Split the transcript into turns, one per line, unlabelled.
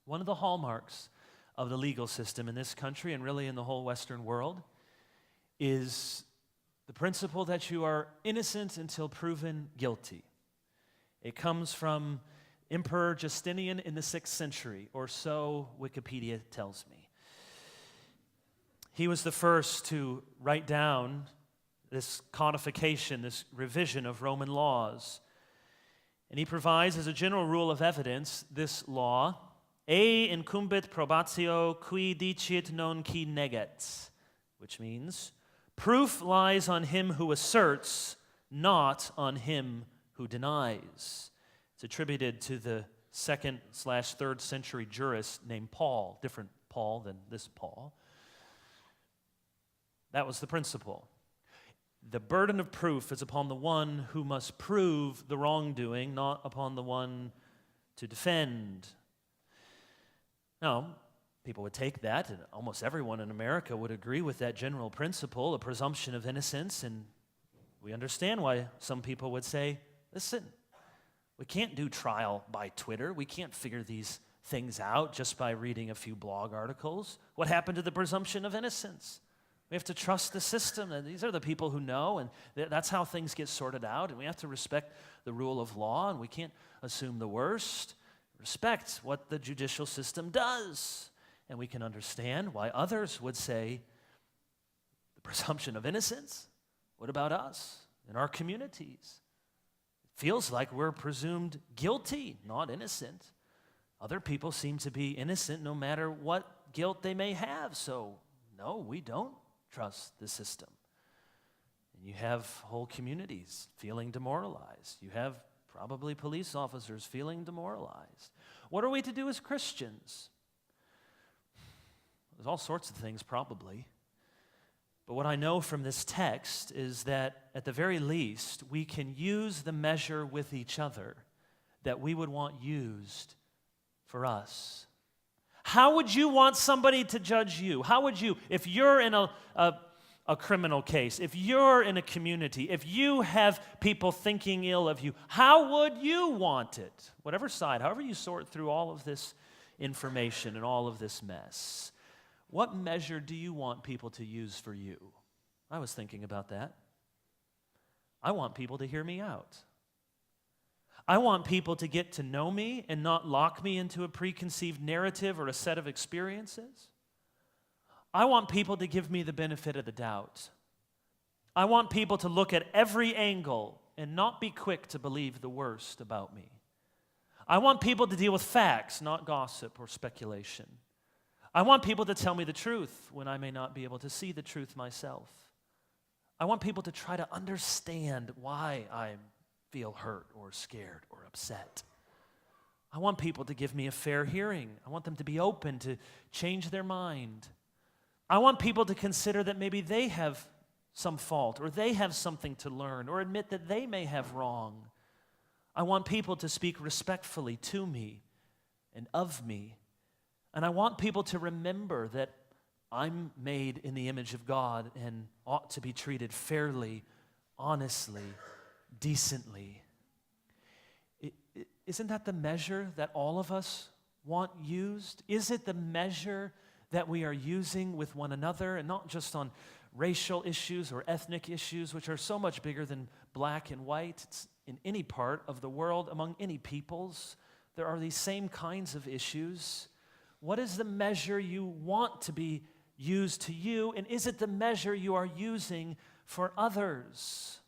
One of the hallmarks of the legal system in this country and really in the whole Western world is the principle that you are innocent until proven guilty. It comes from Emperor Justinian in the 6th century, or so Wikipedia tells me. He was the first to write down this codification, this revision of Roman laws. And he provides as a general rule of evidence this law, E incumbit probatio qui dicit non qui neget, which means proof lies on him who asserts, not on him who denies. It's attributed to the 2nd/3rd century jurist named Paul, different Paul than this Paul. That was the principle. The burden of proof is upon the one who must prove the wrongdoing, not upon the one to defend. Now, people would take that, and almost everyone in America would agree with that general principle, a presumption of innocence, and we understand why some people would say, listen, we can't do trial by Twitter. We can't figure these things out just by reading a few blog articles. What happened to the presumption of innocence? We have to trust the system. And these are the people who know, and that's how things get sorted out. And we have to respect the rule of law, and we can't assume the worst. Respect what the judicial system does. And we can understand why others would say, the presumption of innocence? What about us in our communities? It feels like we're presumed guilty, not innocent. Other people seem to be innocent no matter what guilt they may have. So, no, we don't trust the system. And you have whole communities feeling demoralized. You have probably police officers feeling demoralized. What are we to do as Christians? There's all sorts of things probably. But what I know from this text is that at the very least, we can use the measure with each other that we would want used for us. How would you want somebody to judge you? How would you, if you're in a criminal case, if you're in a community, if you have people thinking ill of you, how would you want it? Whatever side, however you sort through all of this information and all of this mess, what measure do you want people to use for you? I was thinking about that. I want people to hear me out. I want people to get to know me and not lock me into a preconceived narrative or a set of experiences. I want people to give me the benefit of the doubt. I want people to look at every angle and not be quick to believe the worst about me. I want people to deal with facts, not gossip or speculation. I want people to tell me the truth when I may not be able to see the truth myself. I want people to try to understand why I feel hurt or scared or upset. I want people to give me a fair hearing. I want them to be open to change their mind. I want people to consider that maybe they have some fault or they have something to learn or admit that they may have wrong. I want people to speak respectfully to me and of me. And I want people to remember that I'm made in the image of God and ought to be treated fairly, honestly, decently. Isn't that the measure that all of us want used? Is it the measure that we are using with one another, and not just on racial issues or ethnic issues, which are so much bigger than black and white? It's in any part of the world, among any peoples, there are these same kinds of issues. What is the measure you want to be used to you, and is it the measure you are using for others?